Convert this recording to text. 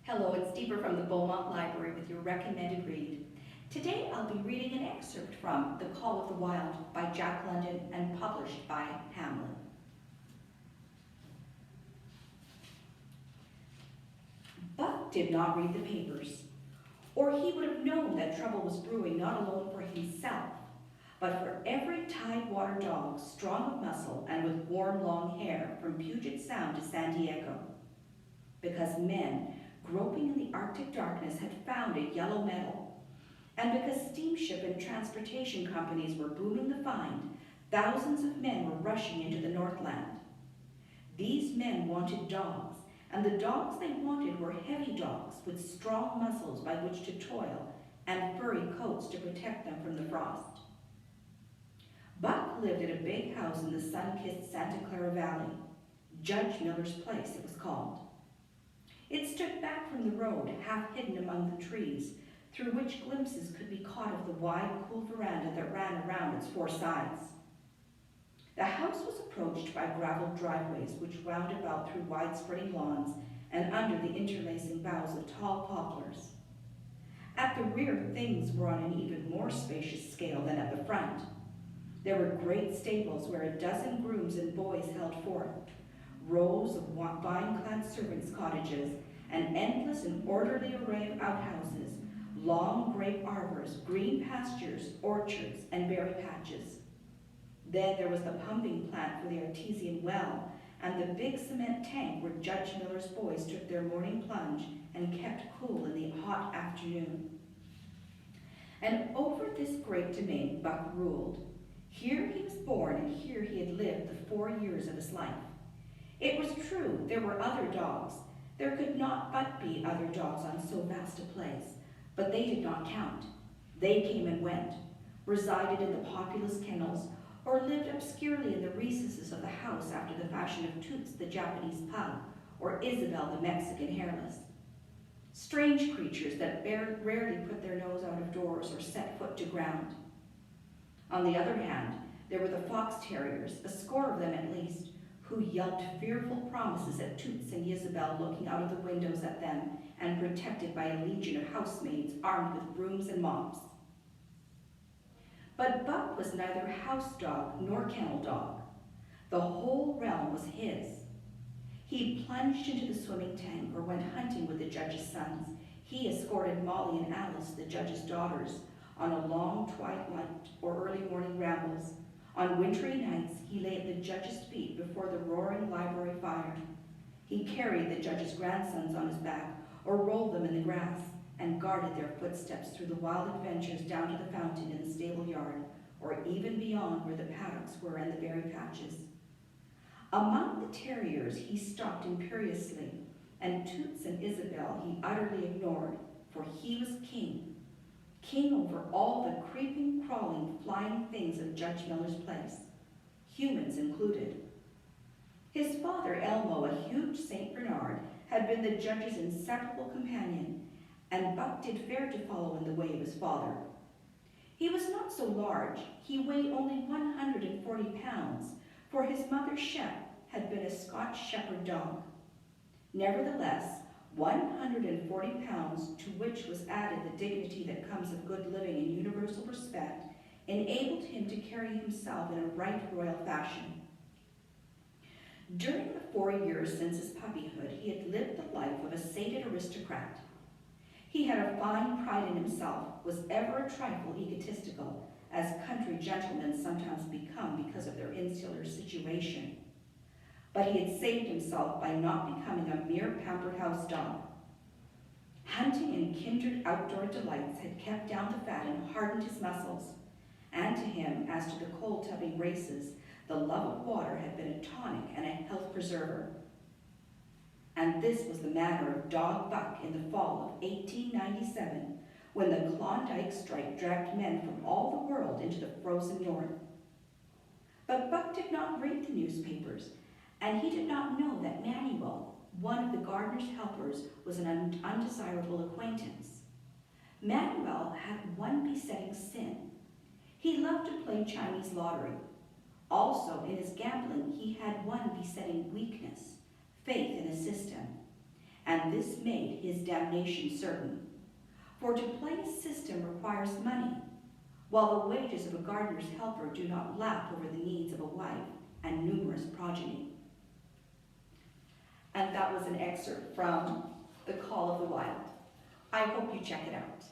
Hello, it's Deepa from the Beaumont Library with your recommended read. Today I'll be reading an excerpt from The Call of the Wild by Jack London and published by Hamlin. Buck did not read the papers, or he would have known that trouble was brewing not alone for himself, but for every tidewater dog, strong of muscle and with warm long hair from Puget Sound to San Diego. Because men, groping in the Arctic darkness, had found a yellow metal, and because steamship and transportation companies were booming the find, thousands of men were rushing into the Northland. These men wanted dogs, and the dogs they wanted were heavy dogs with strong muscles by which to toil and furry coats to protect them from the frost. Buck lived at a big house in the sun-kissed Santa Clara Valley. Judge Miller's Place, it was called. It stood back from the road, half hidden among the trees, through which glimpses could be caught of the wide, cool veranda that ran around its four sides. The house was approached by graveled driveways which wound about through wide-spreading lawns and under the interlacing boughs of tall poplars. At the rear, things were on an even more spacious scale than at the front. There were great stables where a dozen grooms and boys held forth, rows of vine-clad servants' cottages, an endless and orderly array of outhouses, long grape arbors, green pastures, orchards, and berry patches. Then there was the pumping plant for the artesian well, and the big cement tank where Judge Miller's boys took their morning plunge and kept cool in the hot afternoon. And over this great domain Buck ruled. Here he was born, and here he had lived the 4 years of his life. It was true, there were other dogs. There could not but be other dogs on so vast a place, but they did not count. They came and went, resided in the populous kennels, or lived obscurely in the recesses of the house after the fashion of Toots the Japanese pug, or Isabel the Mexican hairless. Strange creatures that rarely put their nose out of doors or set foot to ground. On the other hand, there were the fox terriers, a score of them at least, who yelped fearful promises at Toots and Isabel looking out of the windows at them and protected by a legion of housemaids armed with brooms and mops. But Buck was neither house dog nor kennel dog. The whole realm was his. He plunged into the swimming tank or went hunting with the judge's sons. He escorted Molly and Alice, the judge's daughters, on a long twilight or early morning rambles. On wintry nights, he lay at the judge's feet before the roaring library fire. He carried the judge's grandsons on his back or rolled them in the grass and guarded their footsteps through the wild adventures down to the fountain in the stable yard, or even beyond where the paddocks were and the berry patches. Among the terriers he stalked imperiously, and Toots and Isabel he utterly ignored, for he was king over all the creeping, crawling, flying things of Judge Miller's Place, humans included. His father, Elmo, a huge St. Bernard, had been the judge's inseparable companion, and Buck did fair to follow in the way of his father. He was not so large. He weighed only 140 pounds, for his mother, Shep, had been a Scotch shepherd dog. Nevertheless, 140 pounds, to which was added the dignity that comes of good living and universal respect, enabled him to carry himself in a right royal fashion. During the 4 years since his puppyhood, he had lived the life of a sated aristocrat. He had a fine pride in himself, was ever a trifle egotistical, as country gentlemen sometimes become because of their insular situation. But he had saved himself by not becoming a mere pampered house dog. Hunting and kindred outdoor delights had kept down the fat and hardened his muscles, and to him, as to the cold-tubbing races, the love of water had been a tonic and a health preserver. And this was the manner of Dog Buck in the fall of 1897, when the Klondike strike dragged men from all the world into the frozen north. But Buck did not read the newspapers, and he did not know that Manuel, one of the gardener's helpers, was an undesirable acquaintance. Manuel had one besetting sin. He loved to play Chinese lottery. Also, in his gambling, he had one besetting weakness, faith in a system. and this made his damnation certain. For to play a system requires money, while the wages of a gardener's helper do not lap over the needs of a wife and numerous progeny. And that was an excerpt from The Call of the Wild. I hope you check it out.